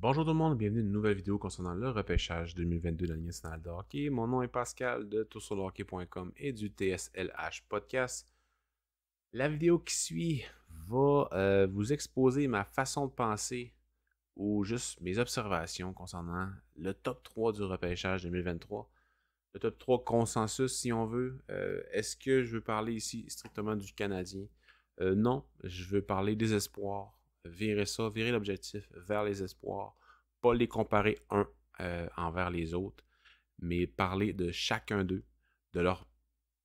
Bonjour tout le monde, bienvenue à une nouvelle vidéo concernant le repêchage 2022 de la Ligue nationale de hockey. Mon nom est Pascal de toursurlehockey.com et du TSLH Podcast. La vidéo qui suit va vous exposer ma façon de penser ou juste mes observations concernant le top 3 du repêchage 2023. Le top 3 consensus si on veut. Est-ce que je veux parler ici strictement du Canadien? Non, je veux parler des espoirs. Virer l'objectif vers les espoirs. Pas les comparer un envers les autres, mais parler de chacun d'eux, de leur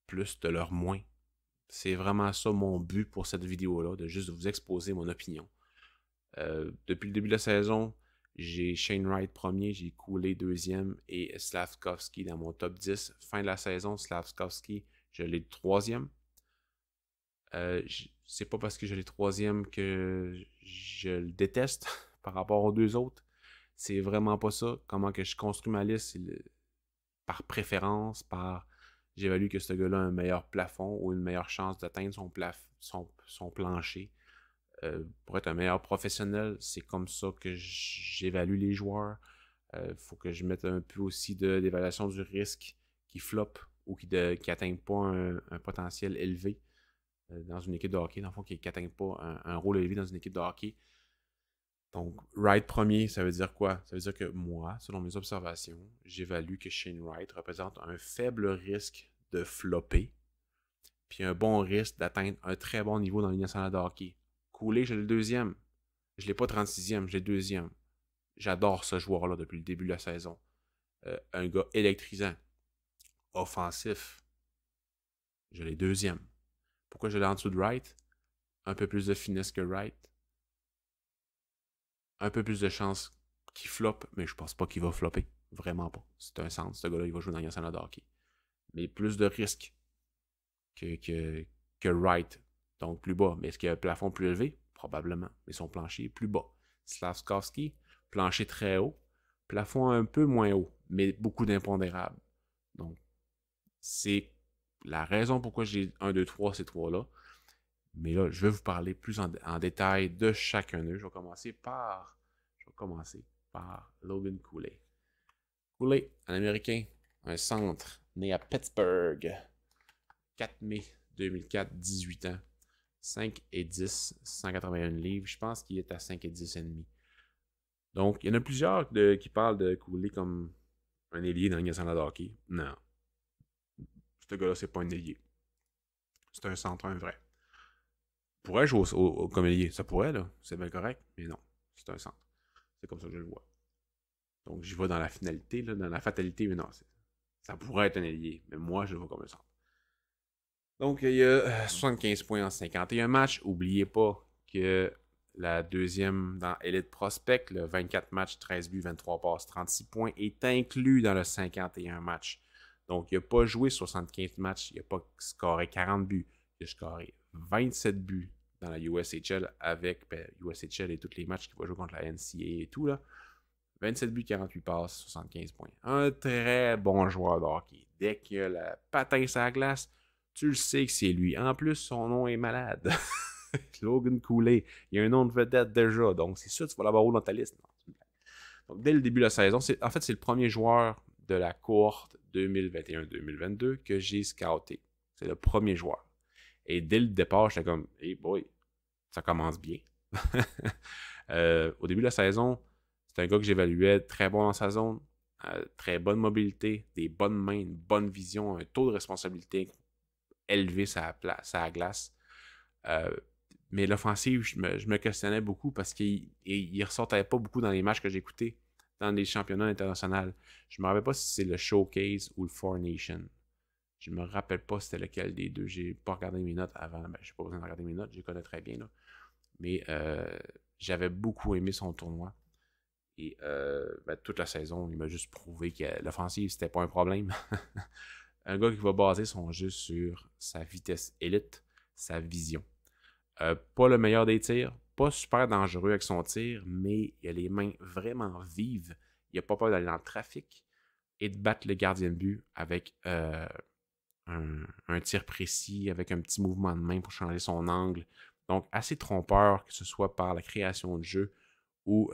plus, de leur moins. C'est vraiment ça mon but pour cette vidéo-là, de juste vous exposer mon opinion. Depuis le début de la saison, j'ai Shane Wright premier, j'ai Cooley deuxième et Slavkovski dans mon top 10. Fin de la saison, Slavkovski, je l'ai troisième. C'est pas parce que je l'ai troisième que je le déteste par rapport aux deux autres. C'est vraiment pas ça. Comment que je construis ma liste, c'est par préférence, j'évalue que ce gars-là a un meilleur plafond ou une meilleure chance d'atteindre son plancher. Pour être un meilleur professionnel, c'est comme ça que j'évalue les joueurs. Faut que je mette un peu aussi d'évaluation du risque qui floppe ou qui n'atteigne pas un potentiel élevé dans une équipe de hockey, dans le fond, qui n'atteigne pas un rôle élevé dans une équipe de hockey. Donc, Wright premier, ça veut dire quoi? Ça veut dire que moi, selon mes observations, j'évalue que Shane Wright représente un faible risque de flopper, puis un bon risque d'atteindre un très bon niveau dans la Ligue nationale de hockey. Cooley, j'ai le deuxième. Je l'ai pas 36e, j'ai le deuxième. J'adore ce joueur-là depuis le début de la saison. Un gars électrisant, offensif. Je l'ai deuxième. Pourquoi je l'ai en dessous de Wright? Un peu plus de finesse que Wright. Un peu plus de chance qu'il floppe, mais je pense pas qu'il va flopper. Vraiment pas. C'est un centre. Ce gars-là, il va jouer dans la Ligue nationale de hockey. Mais plus de risques que Wright. Donc plus bas. Mais est-ce qu'il y a un plafond plus élevé? Probablement. Mais son plancher est plus bas. Slavkovski, plancher très haut. Plafond un peu moins haut, mais beaucoup d'impondérables. Donc, c'est la raison pourquoi j'ai 1, 2, 3, ces trois-là. Mais là, je vais vous parler plus en détail de chacun d'eux. Je vais commencer par Logan Cooley. Cooley, un Américain, un centre, né à Pittsburgh, 4 mai 2004, 18 ans, 5 et 10, 181 livres. Je pense qu'il est à 5 et 10 et demi. Donc, il y en a plusieurs qui parlent de Cooley comme un ailier dans la Ligue nationale de hockey. Non. Ce gars-là, c'est pas un ailier. C'est un centre, un vrai. Il pourrait jouer comme ailier. Ça pourrait, là. C'est bien correct. Mais non. C'est un centre. C'est comme ça que je le vois. Donc, j'y vais dans la finalité, là, dans la fatalité, mais non. Ça pourrait être un ailier. Mais moi, je le vois comme un centre. Donc, il y a 75 points en 51 matchs. N'oubliez pas que la deuxième dans Elite Prospect, le 24 matchs, 13 buts, 23 passes, 36 points, est inclus dans le 51 matchs. Donc, il n'a pas joué 75 matchs, il n'a pas scoré 40 buts, il a scoré 27 buts dans la USHL avec USHL et tous les matchs qu'il va jouer contre la NCAA et tout, là. 27 buts, 48 passes, 75 points. Un très bon joueur de hockey. Dès qu'il a la patin sur la glace, tu le sais que c'est lui. En plus, son nom est malade. Logan Cooley. Il y a un nom de vedette déjà. Donc, c'est sûr que tu vas l'avoir où dans ta liste. Non. Donc, dès le début de la saison, c'est le premier joueur de la cohorte 2021-2022 que j'ai scouté. C'est le premier joueur. Et dès le départ, j'étais comme, hey boy, ça commence bien. Au début de la saison, c'est un gars que j'évaluais très bon dans sa zone, très bonne mobilité, des bonnes mains, une bonne vision, un taux de responsabilité élevé sur la glace. Mais l'offensive, je me questionnais beaucoup parce qu'il ne ressortait pas beaucoup dans les matchs que j'écoutais dans les championnats internationaux. Je ne me rappelle pas si c'est le Showcase ou le Four Nations. Je ne me rappelle pas c'était lequel des deux. J'ai pas regardé mes notes avant. Ben, je n'ai pas besoin de regarder mes notes, je les connais très bien. Là. Mais j'avais beaucoup aimé son tournoi. Et toute la saison, il m'a juste prouvé que l'offensive, c'était pas un problème. Un gars qui va baser son jeu sur sa vitesse élite, sa vision. Pas le meilleur des tirs, pas super dangereux avec son tir, mais il a les mains vraiment vives. Il n'a pas peur d'aller dans le trafic et de battre le gardien de but avec un tir précis, avec un petit mouvement de main pour changer son angle. Donc, assez trompeur, que ce soit par la création de jeu ou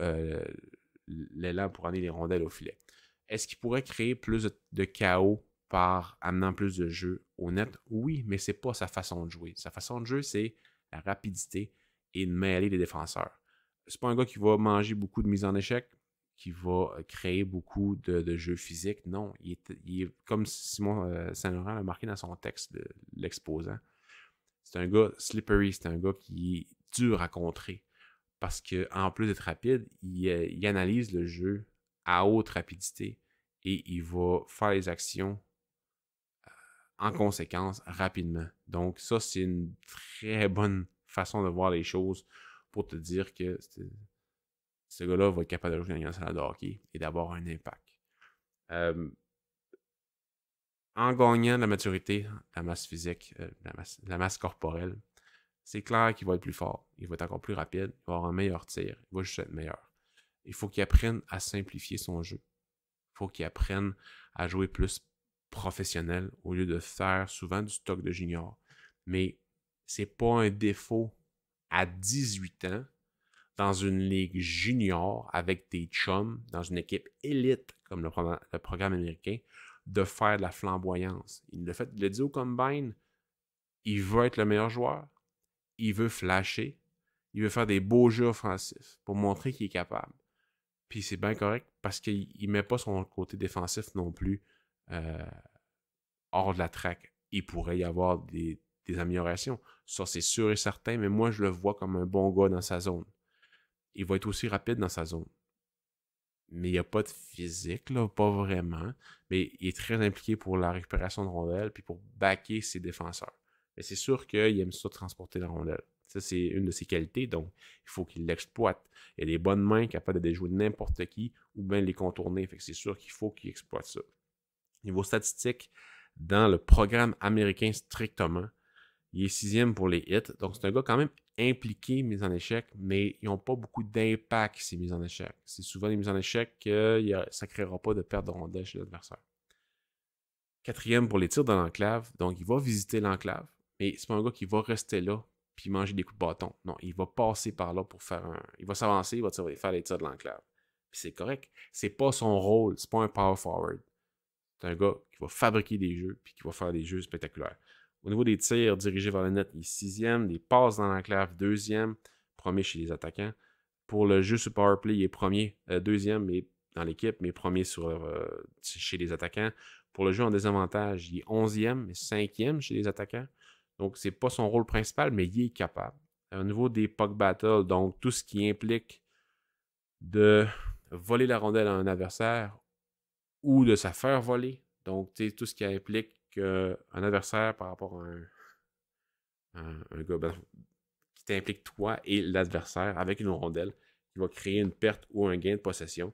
l'élan pour amener les rondelles au filet. Est-ce qu'il pourrait créer plus de chaos par amenant plus de jeu au net? Oui, mais c'est pas sa façon de jouer. Sa façon de jeu, c'est la rapidité et de mêler les défenseurs. C'est pas un gars qui va manger beaucoup de mises en échec, qui va créer beaucoup de jeux physiques. Non, il est comme Simon Saint-Laurent l'a marqué dans son texte de l'exposant. C'est un gars slippery, c'est un gars qui est dur à contrer. Parce qu'en plus d'être rapide, il analyse le jeu à haute rapidité et il va faire les actions en conséquence rapidement. Donc ça, c'est une très bonne façon de voir les choses pour te dire que ce gars-là va être capable de jouer dans une salle de hockey et d'avoir un impact. En gagnant de la maturité, la masse physique, la masse corporelle, c'est clair qu'il va être plus fort. Il va être encore plus rapide, il va avoir un meilleur tir, il va juste être meilleur. Il faut qu'il apprenne à simplifier son jeu. Il faut qu'il apprenne à jouer plus professionnel au lieu de faire souvent du stock de junior. Mais c'est pas un défaut à 18 ans dans une ligue junior avec des chums, dans une équipe élite comme le programme américain, de faire de la flamboyance. Il l'a dit au Combine, il veut être le meilleur joueur, il veut flasher, il veut faire des beaux jeux offensifs pour montrer qu'il est capable. Puis c'est bien correct parce qu'il ne met pas son côté défensif non plus hors de la traque. Il pourrait y avoir des améliorations. Ça, c'est sûr et certain, mais moi, je le vois comme un bon gars dans sa zone. Il va être aussi rapide dans sa zone. Mais il n'y a pas de physique, là, pas vraiment. Mais il est très impliqué pour la récupération de rondelles puis pour backer ses défenseurs. Mais c'est sûr qu'il aime ça transporter la rondelle. Ça, c'est une de ses qualités, donc il faut qu'il l'exploite. Il a des bonnes mains capables de déjouer n'importe qui ou bien les contourner. Fait que c'est sûr qu'il faut qu'il exploite ça. Niveau statistique, dans le programme américain strictement, il est 6e pour les hits. Donc c'est un gars quand même impliqué, mis en échec, mais ils n'ont pas beaucoup d'impact, ces mises en échec. C'est souvent des mises en échec que ça ne créera pas de perte de rondelle chez l'adversaire. 4e pour les tirs dans l'enclave. Donc il va visiter l'enclave, mais c'est pas un gars qui va rester là puis manger des coups de bâton. Non, il va passer par là pour faire il va s'avancer, il va faire les tirs de l'enclave. Puis c'est correct. C'est pas son rôle, c'est pas un power forward. C'est un gars qui va fabriquer des jeux puis qui va faire des jeux spectaculaires. Au niveau des tirs dirigés vers le net, il est 6e. Des passes dans l'enclave, 2e. Premier chez les attaquants. Pour le jeu sur powerplay, il est premier, 2e mais dans l'équipe, mais premier chez les attaquants. Pour le jeu en désavantage, il est 11e, mais 5e chez les attaquants. Donc, c'est pas son rôle principal, mais il est capable. Au niveau des puck battles, donc tout ce qui implique de voler la rondelle à un adversaire ou de se faire voler. Donc, tout ce qui implique qu'un adversaire par rapport à un gars qui t'implique toi et l'adversaire avec une rondelle qui va créer une perte ou un gain de possession,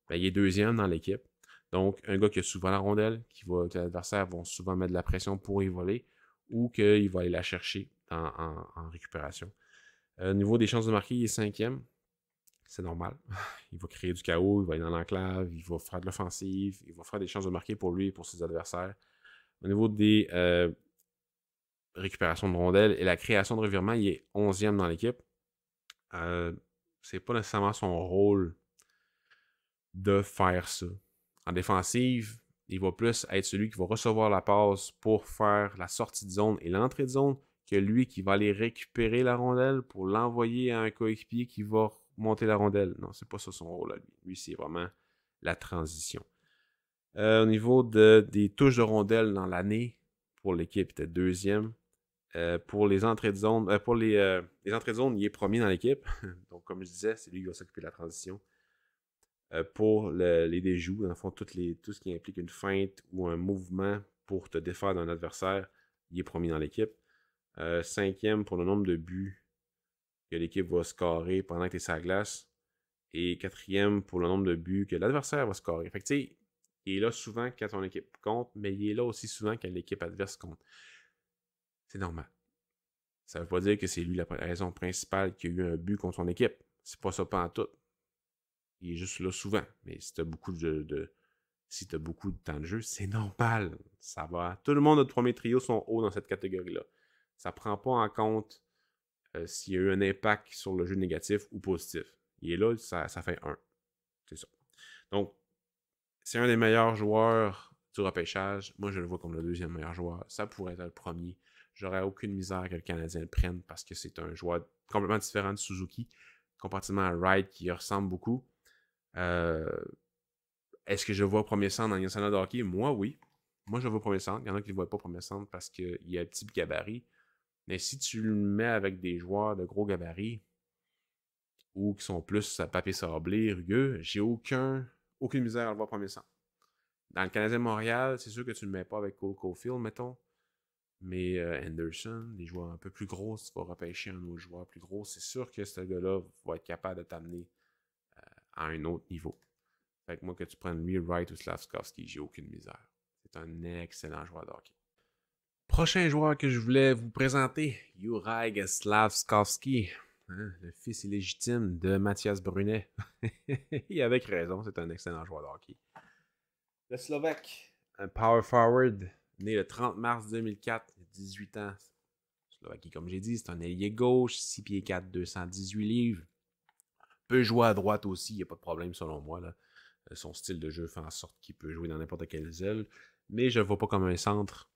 ben, il est 2e dans l'équipe. Donc, un gars qui a souvent la rondelle, que l'adversaire va souvent mettre de la pression pour y voler ou qu'il va aller la chercher en récupération. Au niveau des chances de marquer, il est 5e. C'est normal. Il va créer du chaos, il va aller dans l'enclave, il va faire de l'offensive, il va faire des chances de marquer pour lui et pour ses adversaires. Au niveau des récupérations de rondelles et la création de revirements, il est 11e dans l'équipe. C'est pas nécessairement son rôle de faire ça. En défensive, il va plus être celui qui va recevoir la passe pour faire la sortie de zone et l'entrée de zone que lui qui va aller récupérer la rondelle pour l'envoyer à un coéquipier qui va monter la rondelle. Non, c'est pas ça son rôle à lui. Lui, c'est vraiment la transition. Au niveau des touches de rondelle dans l'année, pour l'équipe, il était 2e. Pour les entrées de zone, les entrées de zone, il est premier dans l'équipe. Donc, comme je disais, c'est lui qui va s'occuper de la transition. Pour les déjoues, dans le fond, tout ce qui implique une feinte ou un mouvement pour te défaire d'un adversaire, il est premier dans l'équipe. 5e pour le nombre de buts que l'équipe va scorer pendant que tu es sur la glace. Et 4e pour le nombre de buts que l'adversaire va scorer. Fait que tu sais, il est là souvent quand ton équipe compte, mais il est là aussi souvent quand l'équipe adverse compte. C'est normal. Ça ne veut pas dire que c'est lui la raison principale qu'il y a eu un but contre son équipe. C'est pas ça pantoute. Il est juste là souvent. Mais si tu as beaucoup si tu as beaucoup de temps de jeu, c'est normal. Ça va. Tout le monde de premier trio sont hauts dans cette catégorie-là. Ça ne prend pas en compte s'il y a eu un impact sur le jeu négatif ou positif. Il est là, ça fait 1. C'est ça. Donc, c'est un des meilleurs joueurs du repêchage. Moi, je le vois comme le deuxième meilleur joueur. Ça pourrait être le premier. J'aurais aucune misère que le Canadien le prenne parce que c'est un joueur complètement différent de Suzuki, comparativement à Wright qui y ressemble beaucoup. Est-ce que je vois premier centre dans le national de hockey? Moi, oui. Moi, je vois premier centre. Il y en a qui ne le voient pas premier centre parce qu'il a un petit gabarit. Mais si tu le mets avec des joueurs de gros gabarit ou qui sont plus à papier sablé, rugueux, j'ai aucune misère à le voir premier centre. Dans le Canadien de Montréal, c'est sûr que tu ne le mets pas avec Cole Caulfield, mettons. Mais Anderson, des joueurs un peu plus gros, si tu vas repêcher un autre joueur plus gros, c'est sûr que ce gars-là va être capable de t'amener à un autre niveau. Fait que moi, que tu prennes lui, Wright ou Slavkovski, j'ai aucune misère. C'est un excellent joueur de hockey. Prochain joueur que je voulais vous présenter, Juraj Slavkovski, hein, le fils illégitime de Mathias Brunet. Et avec raison, c'est un excellent joueur de hockey. Le Slovaque, un power forward, né le 30 mars 2004, 18 ans. Slovaquie, comme j'ai dit, c'est un ailier gauche, 6 pieds 4, 218 livres. Peut jouer à droite aussi, il n'y a pas de problème selon moi. Là. Son style de jeu fait en sorte qu'il peut jouer dans n'importe quelle aile. Mais je ne le vois pas comme un centre.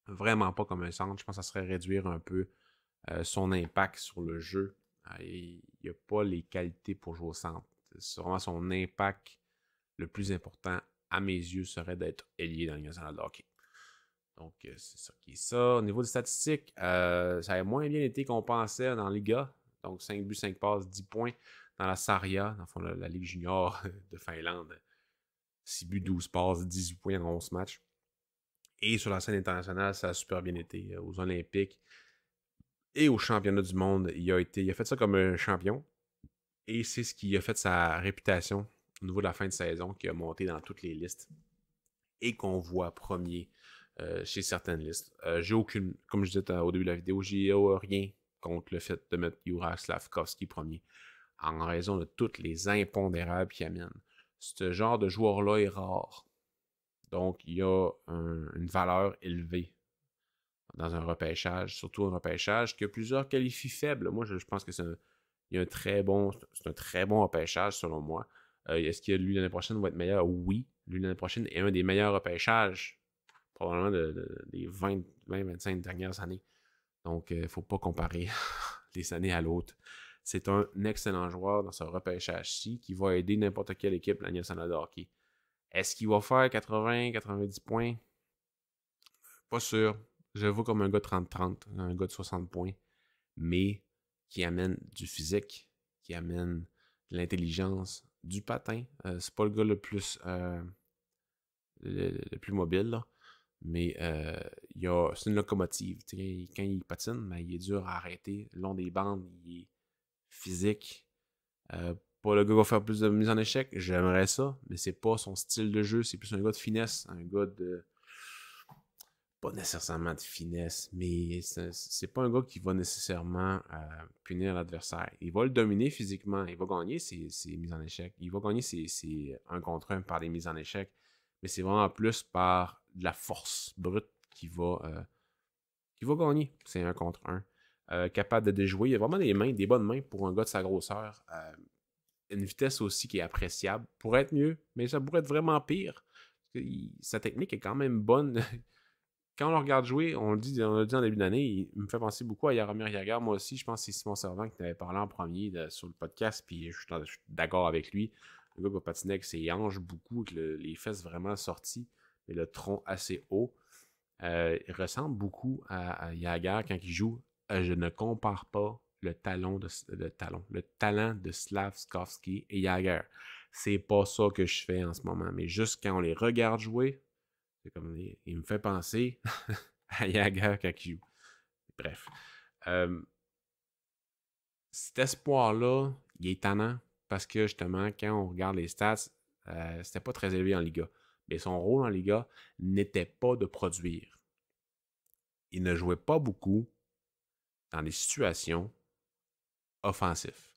Vraiment pas comme un centre. Je pense que ça serait réduire un peu son impact sur le jeu. Il n'a pas les qualités pour jouer au centre. C'est vraiment son impact le plus important, à mes yeux, serait d'être ailier dans le national de hockey. Donc, c'est ça qui est ça. Au niveau des statistiques, ça a moins bien été qu'on pensait dans les gars. Donc, 5 buts, 5 passes, 10 points dans la Sarja, dans le fond, la Ligue junior de Finlande. 6 buts, 12 passes, 18 points en 11 matchs. Et sur la scène internationale, ça a super bien été. Aux Olympiques et aux championnats du monde, il a fait ça comme un champion. Et c'est ce qui a fait sa réputation au niveau de la fin de saison, qui a monté dans toutes les listes. Et qu'on voit premier chez certaines listes. J'ai aucune, comme je disais au début de la vidéo, j'ai rien contre le fait de mettre Juraj Slavkovski premier, en raison de toutes les impondérables qu'il amène. Ce genre de joueur-là est rare. Donc, il y a une valeur élevée dans un repêchage, surtout un repêchage qui a plusieurs qualifs faibles. Moi, je pense que c'est un très bon repêchage, selon moi. Est-ce que lui, l'année prochaine, va être meilleur? Oui. Lui, l'année prochaine, est un des meilleurs repêchages, probablement des 20-25 dernières années. Donc, il ne faut pas comparer les années à l'autre. C'est un excellent joueur dans ce repêchage-ci qui va aider n'importe quelle équipe de la nationale de hockey. Est-ce qu'il va faire 80-90 points? Pas sûr. Je le vois comme un gars de 30-30, un gars de 60 points, mais qui amène du physique, qui amène de l'intelligence, du patin. C'est pas le gars le plus mobile, là, mais c'est une locomotive. Quand il patine, ben, il est dur à arrêter. Le long des bandes, il est physique. Pas le gars qui va faire plus de mise en échec, j'aimerais ça, mais c'est pas son style de jeu. C'est plus un gars de finesse, un gars de... Pas nécessairement de finesse, mais c'est pas un gars qui va nécessairement punir l'adversaire. Il va le dominer physiquement, il va gagner ses mises en échec, il va gagner ses 1 contre 1 par des mises en échec, mais c'est vraiment plus par de la force brute qui va gagner ces 1 contre 1. Capable de déjouer, il a vraiment des bonnes mains pour un gars de sa grosseur. Une vitesse aussi qui est appréciable. Pourrait être mieux, mais ça pourrait être vraiment pire. Sa technique est quand même bonne. Quand on le regarde jouer, on l'a dit en début d'année, il me fait penser beaucoup à Jaromir Jagr. Moi aussi, je pense que c'est Simon Servant qui t'avait parlé en premier sur le podcast, puis je suis d'accord avec lui. Le gars qui va patiner avec ses hanches beaucoup, avec les fesses vraiment sorties, mais le tronc assez haut. Il ressemble beaucoup à Jagr quand il joue. Je ne compare pas le talent de Slavkovski et Jagr. C'est pas ça que je fais en ce moment, mais juste quand on les regarde jouer, c'est comme il me fait penser à Jagr quand il joue. Bref. Cet espoir-là, il est tannant parce que justement, quand on regarde les stats, c'était pas très élevé en Liga. Mais son rôle en Liga n'était pas de produire. Il ne jouait pas beaucoup dans des situations offensives,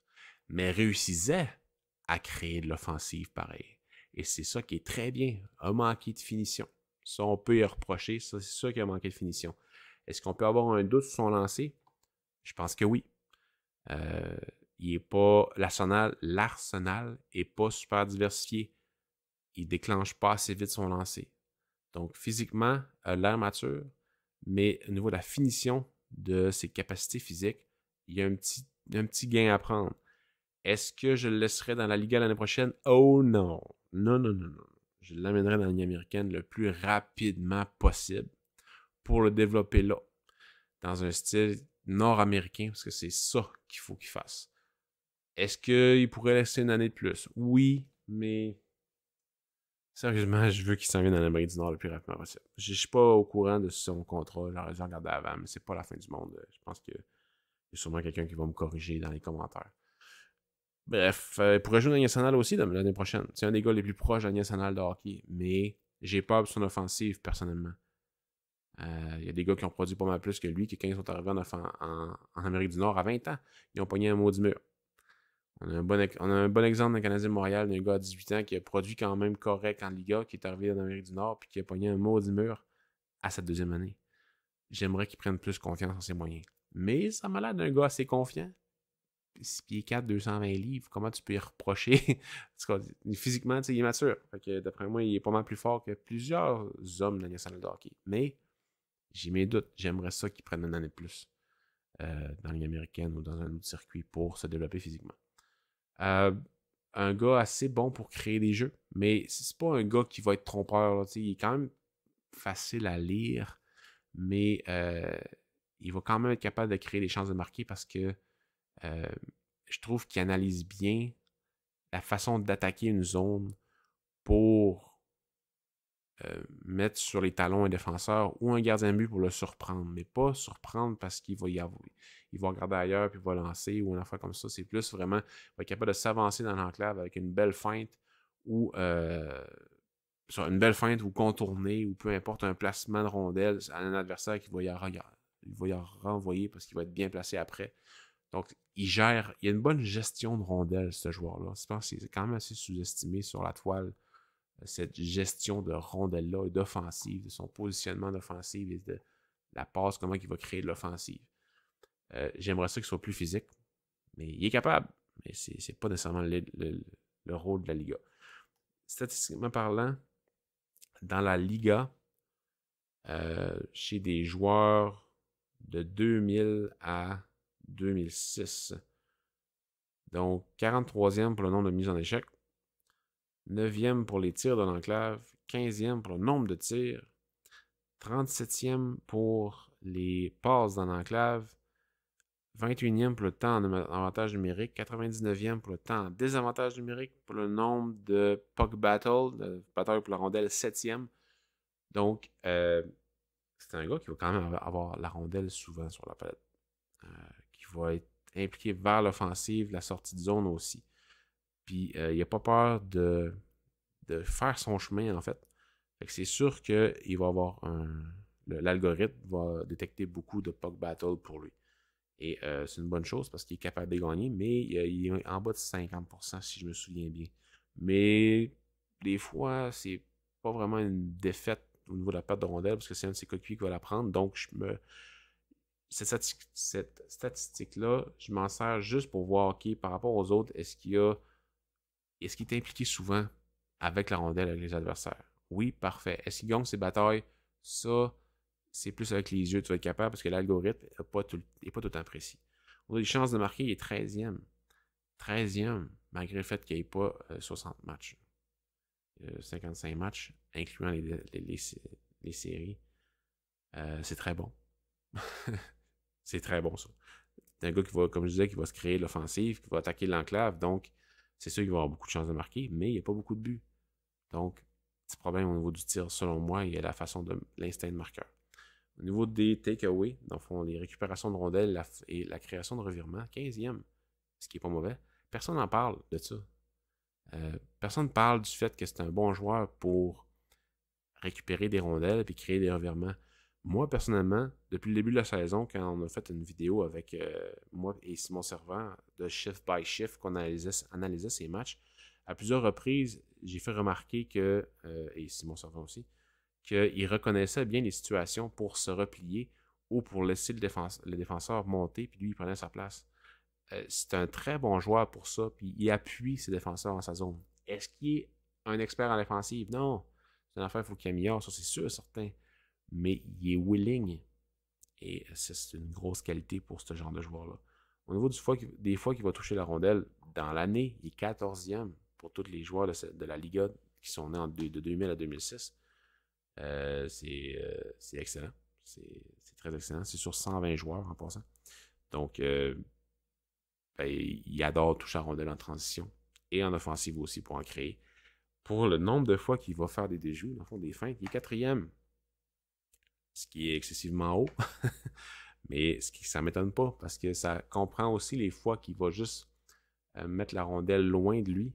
mais réussissait à créer de l'offensive pareil. Et c'est ça qui est très bien. A manqué de finition. Ça, on peut y reprocher. Ça, c'est sûr qu'il a manqué de finition. Est-ce qu'on peut avoir un doute sur son lancer? Je pense que oui. il est pas. L'arsenal est pas super diversifié. Il déclenche pas assez vite son lancer. Donc, physiquement, l'air mature, mais au niveau de la finition de ses capacités physiques, il y a un petit gain à prendre. Est-ce que je le laisserai dans la Liga l'année prochaine? Oh non! Non, non, non, non. Je l'amènerai dans la Ligue américaine le plus rapidement possible pour le développer là, dans un style nord-américain, parce que c'est ça qu'il faut qu'il fasse. Est-ce qu'il pourrait laisser une année de plus? Oui, mais sérieusement, je veux qu'il s'en vienne dans l'Amérique du Nord le plus rapidement possible. Je ne suis pas au courant de son contrat, j'aurais dû regarder avant, mais c'est pas la fin du monde. Je pense qu'il y a sûrement quelqu'un qui va me corriger dans les commentaires. Bref, il pourrait jouer dans la nationale aussi l'année prochaine. C'est un des gars les plus proches de la nationale de hockey, mais j'ai peur de son offensive personnellement. Il y a des gars qui ont produit pas mal plus que lui, qui quand ils sont arrivés en Amérique du Nord à 20 ans, ils ont pogné un maudit mur. On a un bon exemple dans Canadien de Montréal d'un gars à 18 ans qui a produit quand même correct en Liga, qui est arrivé en Amérique du Nord, puis qui a pogné un maudit mur à sa deuxième année. J'aimerais qu'il prenne plus confiance en ses moyens. Mais ça m'a l'air d'un gars assez confiant. 6 pieds 4, 220 livres, comment tu peux y reprocher? Physiquement, il est mature. Fait que, d'après moi, il est pas mal plus fort que plusieurs hommes de la nationale de hockey. Mais j'ai mes doutes. J'aimerais ça qu'il prenne une année de plus dans la Ligue américaine ou dans un autre circuit pour se développer physiquement. Un gars assez bon pour créer des jeux, mais c'est pas un gars qui va être trompeur. Là, il est quand même facile à lire, mais il va quand même être capable de créer des chances de marquer parce que je trouve qu'il analyse bien la façon d'attaquer une zone pour mettre sur les talons un défenseur ou un gardien de but pour le surprendre, mais pas surprendre parce qu'il va il va regarder ailleurs puis il va lancer ou une affaire comme ça. C'est plus vraiment, il va être capable de s'avancer dans l'enclave avec une belle feinte ou contourner ou peu importe un placement de rondelle à un adversaire qui va y renvoyer parce qu'il va être bien placé après. Donc, il y a une bonne gestion de rondelle, ce joueur-là. Je pense que c'est quand même assez sous-estimé sur la toile, cette gestion de rondelle-là et d'offensive, de son positionnement d'offensive et de la passe, comment il va créer de l'offensive. J'aimerais ça qu'il soit plus physique, mais il est capable. Mais c'est pas nécessairement le rôle de la Liga. Statistiquement parlant, dans la Liga, chez des joueurs de 2000 à 2006, donc 43e pour le nombre de mises en échec, 9e pour les tirs de l'enclave, 15e pour le nombre de tirs, 37e pour les passes dans l'enclave, 21e pour le temps en avantage numérique, 99e pour le temps en désavantage numérique, pour le nombre de puck battle, de bataille pour la rondelle, 7e. Donc, c'est un gars qui va quand même avoir la rondelle souvent sur la palette, qui va être impliqué vers l'offensive, la sortie de zone aussi. Puis, il n'a pas peur de faire son chemin, en fait. Fait que c'est sûr qu'il va avoir l'algorithme va détecter beaucoup de puck battle pour lui. Et c'est une bonne chose parce qu'il est capable de gagner, mais il est en bas de 50% si je me souviens bien. Mais des fois, c'est pas vraiment une défaite au niveau de la perte de rondelle parce que c'est un de ses coéquipiers qui va la prendre. Donc, cette statistique-là, je m'en sers juste pour voir, OK, par rapport aux autres, est-ce qu'il est impliqué souvent avec la rondelle, avec les adversaires? Oui, parfait. Est-ce qu'il gagne ses batailles? Ça, c'est plus avec les yeux que tu vas être capable parce que l'algorithme n'est pas tout le temps précis. On a des chances de marquer, il est 13e. 13e, malgré le fait qu'il n'y ait pas 60 matchs. 55 matchs, incluant les séries. C'est très bon. C'est très bon, ça. C'est un gars qui va, comme je disais, qui va se créer l'offensive, qui va attaquer l'enclave. Donc, c'est sûr qu'il va avoir beaucoup de chances de marquer, mais il n'y a pas beaucoup de buts. Donc, petit problème au niveau du tir, selon moi, il y a la façon de l'instinct de marqueur. Au niveau des takeaways, dans le fond, les récupérations de rondelles et la création de revirements, 15e, ce qui n'est pas mauvais. Personne n'en parle de ça. Personne ne parle du fait que c'est un bon joueur pour récupérer des rondelles et créer des revirements. Moi, personnellement, depuis le début de la saison, quand on a fait une vidéo avec moi et Simon Servant de shift by shift, qu'on analysait ces matchs, à plusieurs reprises, j'ai fait remarquer que, et Simon Servant aussi, qu'il reconnaissait bien les situations pour se replier ou pour laisser le défenseur monter, puis lui, il prenait sa place. c'est un très bon joueur pour ça, puis il appuie ses défenseurs dans sa zone. Est-ce qu'il est un expert en défensive? Non. C'est une affaire, il faut qu'il améliore, ça c'est sûr, certain. Mais il est willing. Et ça, c'est une grosse qualité pour ce genre de joueur-là. Au niveau des fois qu'il va toucher la rondelle, dans l'année, il est 14e pour tous les joueurs de la Liga qui sont nés de 2000 à 2006. C'est excellent. C'est très excellent. C'est sur 120 joueurs en passant. Donc, ben, il adore toucher la rondelle en transition et en offensive aussi pour en créer. Pour le nombre de fois qu'il va faire des déjoues, dans le fond, des feintes, il est 4e. Ce qui est excessivement haut. Mais ça ne m'étonne pas parce que ça comprend aussi les fois qu'il va juste mettre la rondelle loin de lui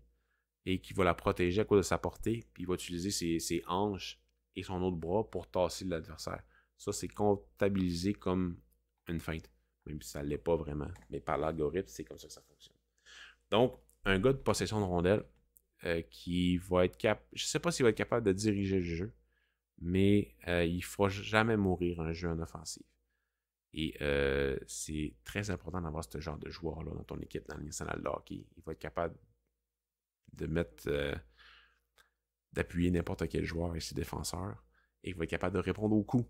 et qu'il va la protéger à cause de sa portée, puis il va utiliser ses hanches et son autre bras pour tasser l'adversaire. Ça, c'est comptabilisé comme une feinte, même si ça ne l'est pas vraiment. Mais par l'algorithme, c'est comme ça que ça fonctionne. Donc, un gars de possession de rondelle qui va être capable, je ne sais pas s'il va être capable de diriger le jeu, mais il ne fera jamais mourir un jeu en offensive. Et c'est très important d'avoir ce genre de joueur-là dans ton équipe dans la Ligue nationale de hockey. Il va être capable de mettre, d'appuyer n'importe quel joueur et ses défenseurs. Et il va être capable de répondre aux coups.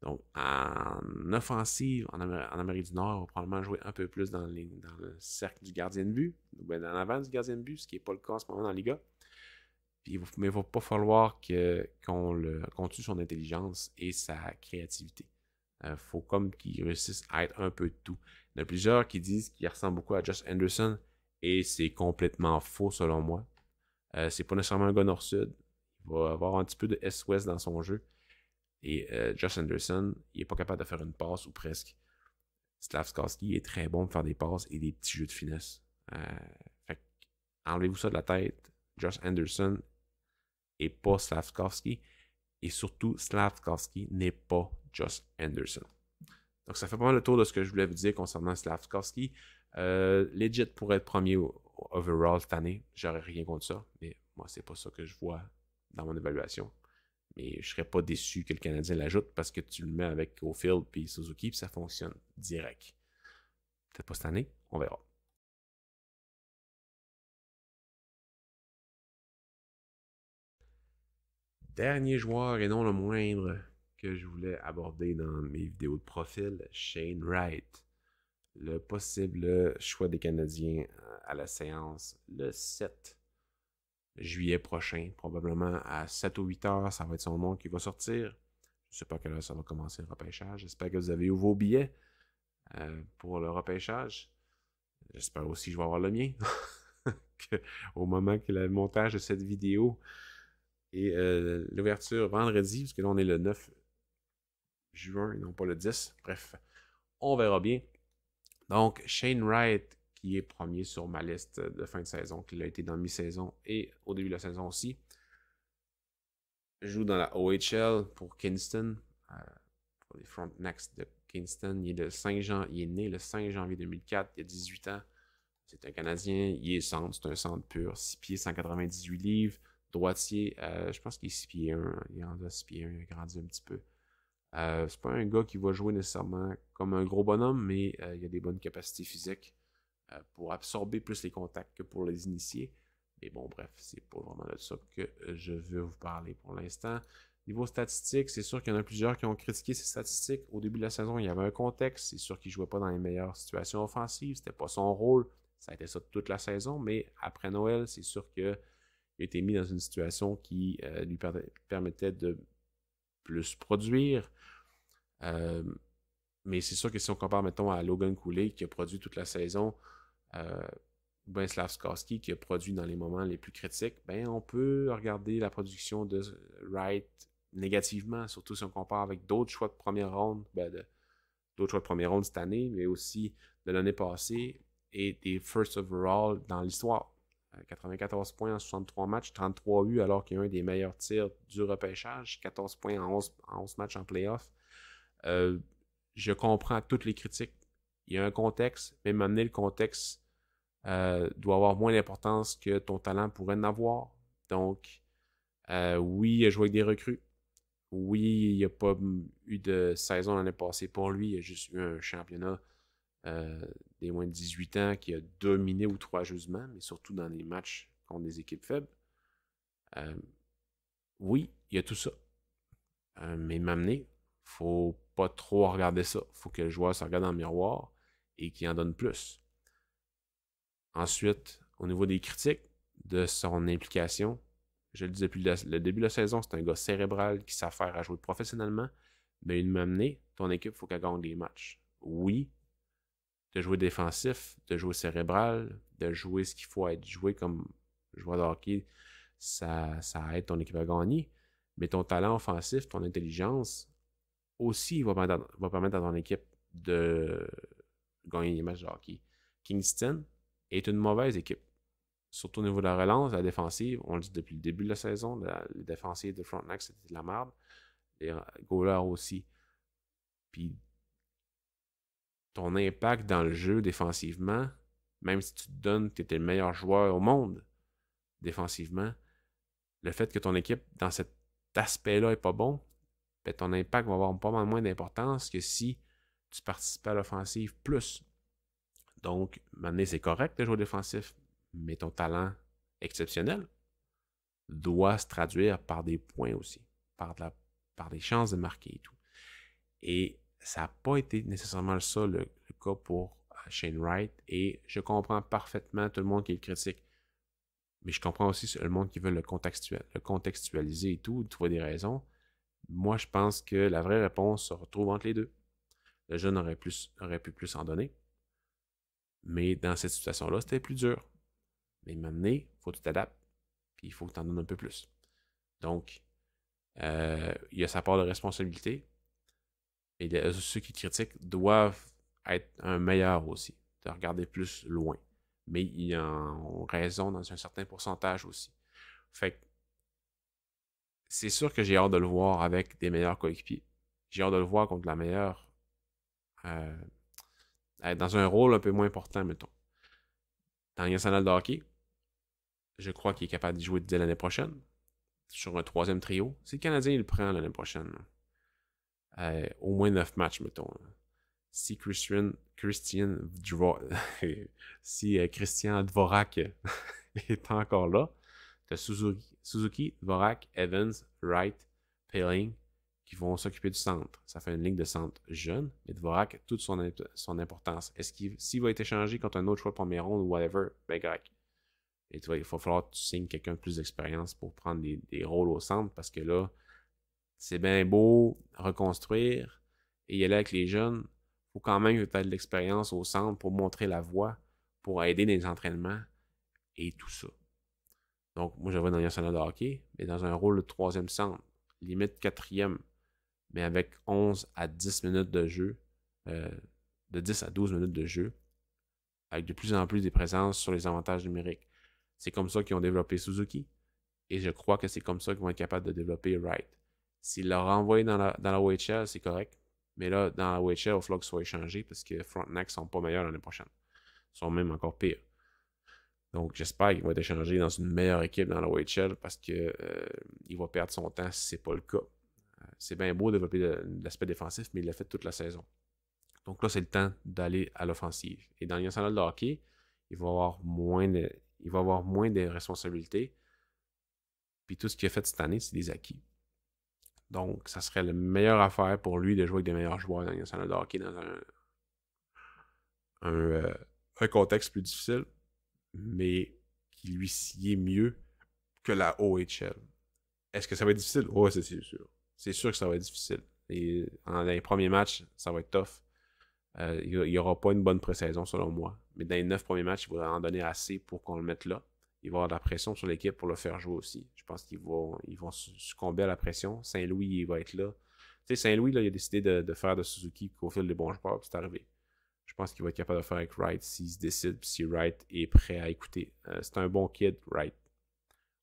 Donc, en offensive, en Amérique du Nord, on va probablement jouer un peu plus dans le cercle du gardien de but, ou bien dans l'avant du gardien de but, ce qui n'est pas le cas en ce moment dans la Liga. Mais il ne va pas falloir qu'on tue son intelligence et sa créativité. Faut comme qu'il réussisse à être un peu de tout. Il y en a plusieurs qui disent qu'il ressemble beaucoup à Josh Anderson et c'est complètement faux selon moi. C'est pas nécessairement un gars nord-sud. Il va avoir un petit peu de est-ouest dans son jeu. Et Josh Anderson, il n'est pas capable de faire une passe ou presque. Slafkowski est très bon pour faire des passes et des petits jeux de finesse. Fait enlevez-vous ça de la tête. Josh Anderson n'est pas Slafkowski. Et surtout, Slafkowski n'est pas Josh Anderson. Donc, ça fait pas mal le tour de ce que je voulais vous dire concernant Slafkowski. Legit pour être premier overall cette année. J'aurais rien contre ça. Mais moi, c'est pas ça que je vois dans mon évaluation. Mais je serais pas déçu que le Canadien l'ajoute parce que tu le mets avec Caulfield et Suzuki puis ça fonctionne direct. Peut-être pas cette année, on verra. Dernier joueur et non le moindre que je voulais aborder dans mes vidéos de profil, Shane Wright. Le possible choix des Canadiens à la séance le 7 juillet prochain. Probablement à 7 ou 8 heures, ça va être son nom qui va sortir. Je ne sais pas à quelle heure ça va commencer le repêchage. J'espère que vous avez eu vos billets pour le repêchage. J'espère aussi que je vais avoir le mien. Au moment que le montage de cette vidéo et l'ouverture vendredi, parce que là on est le 9 juin et non pas le 10. Bref, on verra bien. Donc, Shane Wright, qui est premier sur ma liste de fin de saison, qui a été dans mi-saison et au début de la saison aussi, joue dans la OHL pour Kingston, pour les Frontenacs de Kingston. Il est né le 5 janvier 2004, il a 18 ans. C'est un Canadien, il est centre, c'est un centre pur, 6 pieds, 198 livres, droitier, je pense qu'il est 6 pieds 1, il en a 6 pieds 1, il a grandi un petit peu. C'est pas un gars qui va jouer nécessairement comme un gros bonhomme, mais il a des bonnes capacités physiques pour absorber plus les contacts que pour les initier. Mais bon, bref, c'est pas vraiment de ça que je veux vous parler pour l'instant. Niveau statistique, c'est sûr qu'il y en a plusieurs qui ont critiqué ces statistiques. Au début de la saison, il y avait un contexte. C'est sûr qu'il ne jouait pas dans les meilleures situations offensives. C'était pas son rôle. Ça a été ça toute la saison. Mais après Noël, c'est sûr qu'il a été mis dans une situation qui lui permettait de plus produire. Mais c'est sûr que si on compare, mettons, à Logan Cooley qui a produit toute la saison, ou bien Slafkowski qui a produit dans les moments les plus critiques, ben on peut regarder la production de Wright négativement, surtout si on compare avec d'autres choix de première ronde, d'autres choix de première ronde cette année, mais aussi de l'année passée et des first overall dans l'histoire. 94 points en 63 matchs, 33 buts alors qu'il y a un des meilleurs tirs du repêchage, 14 points en 11 matchs en playoff. Je comprends toutes les critiques. Il y a un contexte, mais m'amener le contexte doit avoir moins d'importance que ton talent pourrait en avoir. Donc, oui, il a joué avec des recrues. Oui, il n'y a pas eu de saison l'année passée pour lui. Il a juste eu un championnat des moins de 18 ans qui a dominé outrageusement, mais surtout dans les matchs contre des équipes faibles. Oui, il y a tout ça. Mais m'amener, faut pas trop regarder ça. Faut que le joueur se regarde dans le miroir et qu'il en donne plus. Ensuite, au niveau des critiques de son implication, je le dis depuis le début de la saison, c'est un gars cérébral qui s'affaire à jouer professionnellement, mais une m'amener, ton équipe, il faut qu'elle gagne des matchs. Oui, de jouer défensif, de jouer cérébral, de jouer ce qu'il faut être joué comme joueur de hockey, ça aide ton équipe à gagner. Mais ton talent offensif, ton intelligence, aussi va permettre à ton équipe de gagner des matchs de hockey. Kingston est une mauvaise équipe. Surtout au niveau de la relance, la défensive, on le dit depuis le début de la saison, les défensives de Frontenac, c'était de la merde. Les goalers aussi. Puis ton impact dans le jeu défensivement, même si tu te donnes que tu étais le meilleur joueur au monde défensivement, le fait que ton équipe, dans cet aspect-là, n'est pas bon, ben ton impact va avoir pas mal moins d'importance que si tu participes à l'offensive plus. Donc, maintenant, c'est correct de jouer défensif, mais ton talent exceptionnel doit se traduire par des points aussi, par des chances de marquer et tout. Et ça n'a pas été nécessairement ça le cas pour Shane Wright, et je comprends parfaitement tout le monde qui le critique. Mais je comprends aussi le monde qui veut le contextualiser et tout, trouver des raisons. Moi, je pense que la vraie réponse se retrouve entre les deux. Le jeune aurait pu plus en donner. Mais dans cette situation-là, c'était plus dur. Mais maintenant, il faut que tu t'adaptes. Puis il faut que tu en donnes un peu plus. Donc, il y a sa part de responsabilité. Et ceux qui critiquent doivent être un meilleur aussi. De regarder plus loin. Mais ils ont raison dans un certain pourcentage aussi. Fait que c'est sûr que j'ai hâte de le voir avec des meilleurs coéquipiers. J'ai hâte de le voir contre la meilleure. Dans un rôle un peu moins important, mettons. Dans le national de hockey, je crois qu'il est capable d'y jouer dès l'année prochaine. Sur un troisième trio. Si le Canadien il le prend l'année prochaine, au moins 9 matchs, mettons. Si Christian Dvorak est encore là, tu as Suzuki, Dvorak, Evans, Wright, Poehling qui vont s'occuper du centre. Ça fait une ligne de centre jeune, mais Dvorak a toute son importance. S'il va être échangé contre un autre choix de première ronde ou whatever, ben grec. Et il va falloir que tu signes quelqu'un de plus d'expérience pour prendre des rôles au centre, parce que là, c'est bien beau reconstruire et y aller avec les jeunes. Il faut quand même que tu aies de l'expérience au centre pour montrer la voie, pour aider dans les entraînements et tout ça. Donc, moi, je vais dans le national de hockey, mais dans un rôle de troisième centre, limite quatrième, mais avec 11 à 10 minutes de jeu, de 10 à 12 minutes de jeu, avec de plus en plus des présences sur les avantages numériques. C'est comme ça qu'ils ont développé Suzuki, et je crois que c'est comme ça qu'ils vont être capables de développer Wright. S'ils l'ont renvoyé dans la OHL, c'est correct, mais là, dans la OHL, il va falloir qu'ils soient échangés parce que Frontenac ne sont pas meilleurs l'année prochaine. Ils sont même encore pires. Donc, j'espère qu'il va être échangé dans une meilleure équipe dans la OHL parce qu'il va perdre son temps si ce n'est pas le cas. C'est bien beau de développer l'aspect défensif, mais il l'a fait toute la saison. Donc là, c'est le temps d'aller à l'offensive. Et dans le national de hockey, il va avoir moins de responsabilités. Puis tout ce qu'il a fait cette année, c'est des acquis. Donc, ça serait la meilleure affaire pour lui de jouer avec des meilleurs joueurs dans le national de hockey dans un contexte plus difficile, mais qui lui sied mieux que la OHL. Est-ce que ça va être difficile? Oui, c'est sûr. C'est sûr que ça va être difficile. Et dans les premiers matchs, ça va être tough. Il n'y aura pas une bonne pré-saison, selon moi. Mais dans les 9 premiers matchs, il va en donner assez pour qu'on le mette là. Il va y avoir de la pression sur l'équipe pour le faire jouer aussi. Je pense qu'ils vont succomber à la pression. Saint-Louis, il va être là. Tu sais, Saint-Louis, là, il a décidé de faire de Suzuki qu'au fil des bons joueurs, puis c'est arrivé. Je pense qu'il va être capable de faire avec Wright s'il se décide, puis si Wright est prêt à écouter. C'est un bon kid, Wright.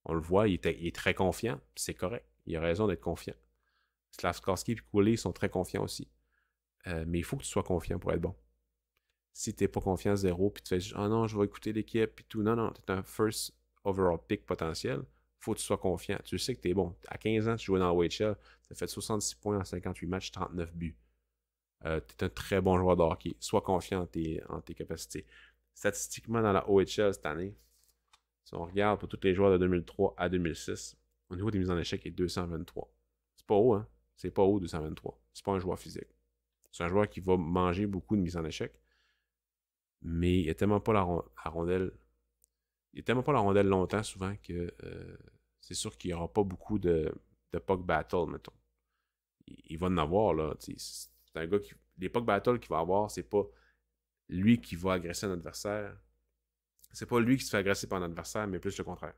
On le voit, il est très confiant, puis c'est correct. Il a raison d'être confiant. Slavkovski et Cooley sont très confiants aussi. Mais il faut que tu sois confiant pour être bon. Si tu n'es pas confiant zéro, puis tu fais « Ah non, je vais écouter l'équipe, puis tout. » Non, tu es un first overall pick potentiel. Il faut que tu sois confiant. Tu sais que tu es bon. À 15 ans, tu jouais dans la OHL, tu as fait 66 points en 58 matchs, 39 buts. tu es un très bon joueur de hockey. Sois confiant en tes capacités. Statistiquement, dans la OHL cette année, si on regarde pour tous les joueurs de 2003 à 2006, au niveau des mises en échec, il est 223. C'est pas haut, hein? C'est pas haut, 223. C'est pas un joueur physique. C'est un joueur qui va manger beaucoup de mises en échec, mais il n'a tellement pas la rondelle. Il n'a tellement pas la rondelle longtemps, souvent, que c'est sûr qu'il n'y aura pas beaucoup de puck battle, mettons. Il va en avoir, là. C'est un gars qui. Les puck battles qu'il va avoir, c'est pas lui qui va agresser un adversaire. C'est pas lui qui se fait agresser par un adversaire, mais plus le contraire.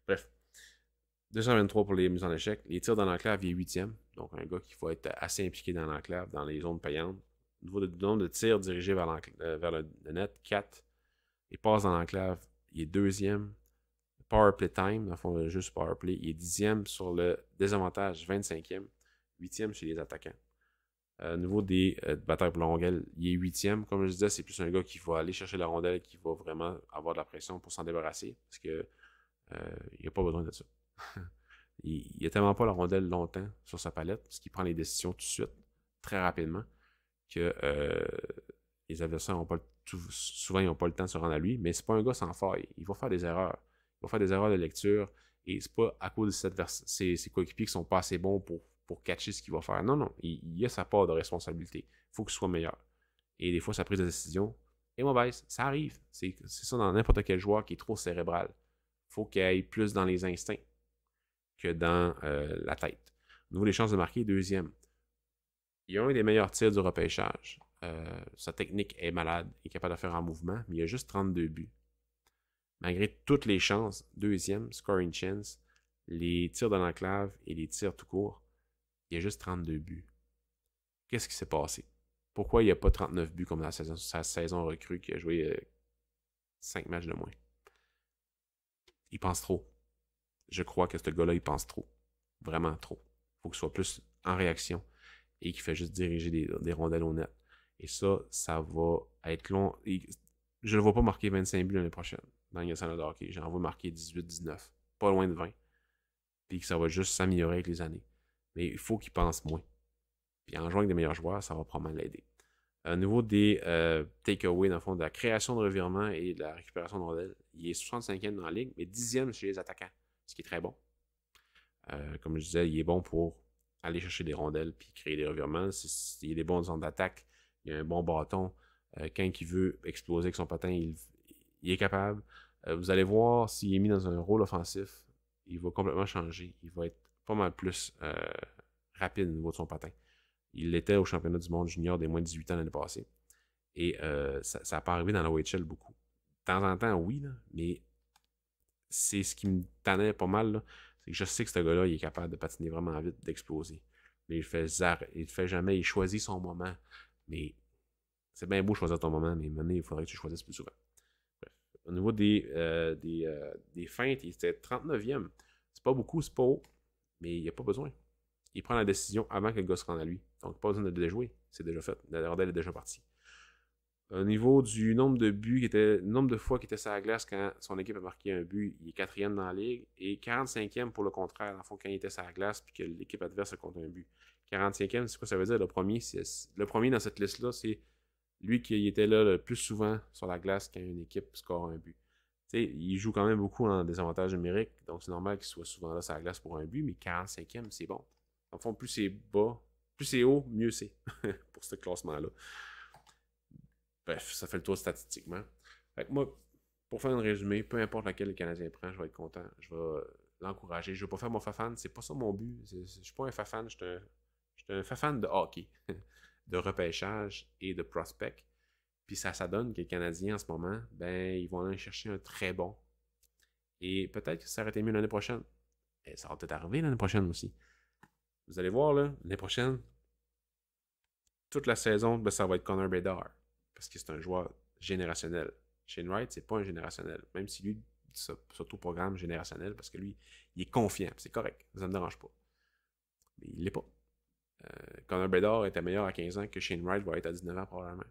Bref. 223 pour les mises en échec. Les tirs dans l'enclave, il est 8e. Donc, un gars qui va être assez impliqué dans l'enclave, dans les zones payantes. Au niveau du nombre de tirs dirigés vers le net, 4. Il passe dans l'enclave, il est 2e. Power play time, dans le fond, juste power play, il est 10e sur le désavantage, 25e. 8e chez les attaquants. Au niveau des batailles pour la rondelle, il est 8e. Comme je disais, c'est plus un gars qui va aller chercher la rondelle, qui va vraiment avoir de la pression pour s'en débarrasser. Parce que il n'a pas besoin de ça. Il n'a tellement pas la rondelle longtemps sur sa palette, parce qu'il prend les décisions tout de suite, très rapidement, que les adversaires ont pas souvent ils n'ont pas le temps de se rendre à lui, mais c'est pas un gars sans faille. Il va faire des erreurs. Il va faire des erreurs de lecture, et c'est pas à cause de ses coéquipiers qui sont pas assez bons pour catcher ce qu'il va faire. Non, non, il a sa part de responsabilité. Il faut qu'il soit meilleur. Et des fois, sa prise de décision est mauvaise. Ça arrive. C'est ça dans n'importe quel joueur qui est trop cérébral. Il faut qu'il aille plus dans les instincts que dans la tête. Au niveau des chances de marquer, 2e. Il a un des meilleurs tirs du repêchage. Sa technique est malade, il est capable de faire en mouvement, mais il a juste 32 buts. Malgré toutes les chances, 2e, scoring chance, les tirs de l'enclave et les tirs tout court, il a juste 32 buts. Qu'est-ce qui s'est passé? Pourquoi il n'y a pas 39 buts comme dans sa saison recrue qui a joué 5 matchs de moins? Il pense trop. Je crois que ce gars-là, il pense trop. Vraiment trop. Il faut qu'il soit plus en réaction et qu'il fait juste diriger des rondelles au net. Et ça va être long. Je ne le vois pas marquer 25 buts l'année prochaine dans le national de hockey. J'en vois marquer 18-19. Pas loin de 20. Puis que ça va juste s'améliorer avec les années. Mais il faut qu'il pense moins. Puis en jouant avec des meilleurs joueurs, ça va probablement l'aider. Au niveau des takeaways, dans le fond, de la création de revirements et de la récupération de rondelles, il est 65e dans la ligue, mais 10e chez les attaquants, ce qui est très bon. Comme je disais, il est bon pour aller chercher des rondelles puis créer des revirements. Il est bon en zone d'attaque, il a un bon bâton. Quand il veut exploser avec son patin, il est capable. Vous allez voir, s'il est mis dans un rôle offensif, il va complètement changer. Il va être pas mal plus rapide au niveau de son patin. Il l'était au championnat du monde junior des moins de 18 ans l'année passée. Et ça n'a pas arrivé dans la OHL beaucoup. De temps en temps, oui, là, mais c'est ce qui me tannait pas mal. Là, c'est que je sais que ce gars-là, il est capable de patiner vraiment vite, d'exploser. Mais il le fait jamais. Il choisit son moment. Mais c'est bien beau choisir ton moment, mais maintenant, il faudrait que tu choisisses plus souvent. Bref. Au niveau des feintes, il était 39e. C'est pas beaucoup, c'est pas haut. Mais il n'y a pas besoin. Il prend la décision avant que le gars se rende à lui. Donc, pas besoin de déjouer. C'est déjà fait. La rondelle est déjà partie. Au niveau du nombre de buts, nombre de fois qu'il était sur la glace quand son équipe a marqué un but, il est 4e dans la ligue. Et 45e pour le contraire, en fond, quand il était sur la glace puis que l'équipe adverse a compté un but. 45e, c'est quoi ça veut dire? Le premier dans cette liste-là, c'est lui qui était là le plus souvent sur la glace quand une équipe score un but. T'sais, il joue quand même beaucoup en désavantage numérique, donc c'est normal qu'il soit souvent là sur la glace pour un but, mais 45e, c'est bon. En fond, plus c'est bas, plus c'est haut, mieux c'est pour ce classement-là. Bref, ça fait le tour statistiquement. Fait que moi, pour faire un résumé, peu importe laquelle le Canadien prend, je vais être content. Je vais l'encourager. Je ne vais pas faire mon fafan, c'est pas ça mon but. Je ne suis pas un fafan, je suis un fafan de hockey, de repêchage et de prospect. Puis ça donne que les Canadiens en ce moment, ben, ils vont aller chercher un très bon. Et peut-être que ça aurait été mieux l'année prochaine. Et ça va peut-être arriver l'année prochaine aussi. Vous allez voir, là, l'année prochaine, toute la saison, ben, ça va être Connor Bedard. Parce que c'est un joueur générationnel. Shane Wright, c'est pas un générationnel. Même si lui s'auto-programme générationnel, parce que lui, il est confiant. C'est correct. Ça me dérange pas. Mais il l'est pas. Connor Bedard était meilleur à 15 ans que Shane Wright va être à 19 ans probablement.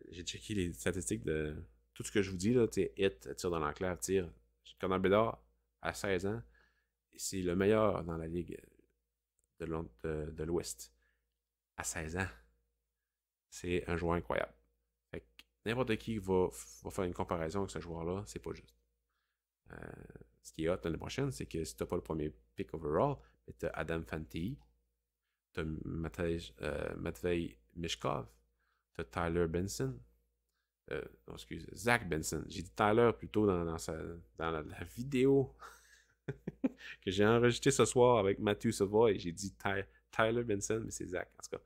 J'ai checké les statistiques de tout ce que je vous dis, là, hit, tir dans l'enclave, tir. Connor Bedard, à 16 ans, c'est le meilleur dans la ligue de l'Ouest. À 16 ans. c'est un joueur incroyable. Fait que n'importe qui va faire une comparaison avec ce joueur-là, c'est pas juste. Ce qui est hot l'année prochaine, c'est que si t'as pas le premier pick overall, t'as Adam Fantilli, t'as Matvei Mishkov, t'as Tyler Benson, non, excuse, Zach Benson. J'ai dit Tyler plutôt dans la vidéo que j'ai enregistrée ce soir avec Matthew Savoy. J'ai dit Tyler Benson, mais c'est Zach. En tout cas,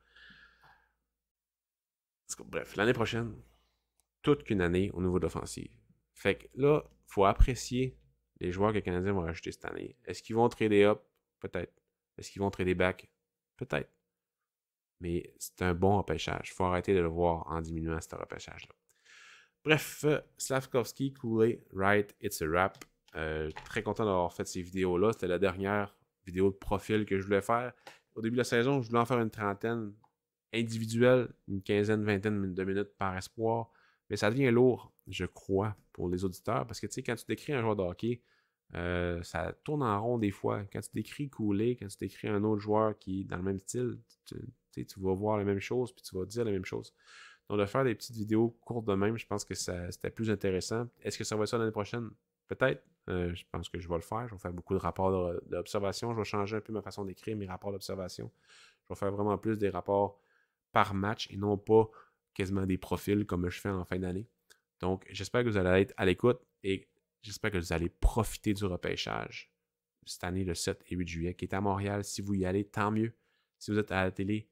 bref, l'année prochaine, toute qu'une année au niveau de l'offensive. Fait que là, il faut apprécier les joueurs que les Canadiens vont rajouter cette année. Est-ce qu'ils vont trader up? Peut-être. Est-ce qu'ils vont trader back? Peut-être. Mais c'est un bon repêchage. Il faut arrêter de le voir en diminuant ce repêchage-là. Bref, Slavkovski, Kool-Aid, Right, It's a Wrap. Très content d'avoir fait ces vidéos-là. C'était la dernière vidéo de profil que je voulais faire. Au début de la saison, je voulais en faire une trentaine individuelle, une quinzaine, vingtaine de minutes par espoir. Mais ça devient lourd, je crois, pour les auditeurs. Parce que, tu sais, quand tu décris un joueur de hockey, ça tourne en rond des fois. Quand tu décris Kool-Aid, quand tu décris un autre joueur qui est dans le même style, tu vas voir la même chose, puis tu vas dire la même chose. Donc, de faire des petites vidéos courtes de même, je pense que c'était plus intéressant. Est-ce que ça va être ça l'année prochaine? Peut-être. Je pense que je vais le faire. Je vais faire beaucoup de rapports d'observation. Je vais changer un peu ma façon d'écrire mes rapports d'observation. Je vais faire vraiment plus des rapports par match et non pas quasiment des profils comme je fais en fin d'année. Donc, j'espère que vous allez être à l'écoute et j'espère que vous allez profiter du repêchage cette année, le 7 et 8 juillet, qui est à Montréal. Si vous y allez, tant mieux. Si vous êtes à la télé,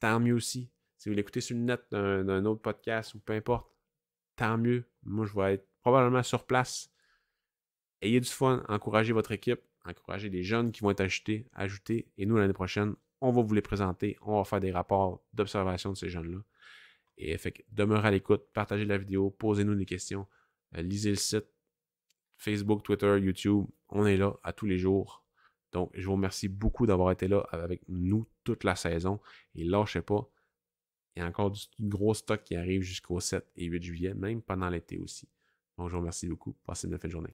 tant mieux aussi. Si vous l'écoutez sur le net d'un autre podcast ou peu importe, tant mieux. Moi, je vais être probablement sur place. Ayez du fun, encouragez votre équipe, encouragez les jeunes qui vont être ajoutés. Et nous, l'année prochaine, on va vous les présenter. On va faire des rapports d'observation de ces jeunes-là. Et fait que demeurez à l'écoute, partagez la vidéo, posez-nous des questions, lisez le site, Facebook, Twitter, YouTube. On est là à tous les jours. Donc, je vous remercie beaucoup d'avoir été là avec nous toute la saison. Et lâchez pas. Il y a encore du gros stock qui arrive jusqu'au 7 et 8 juillet, même pendant l'été aussi. Donc, je vous remercie beaucoup. Passez une bonne fin de journée.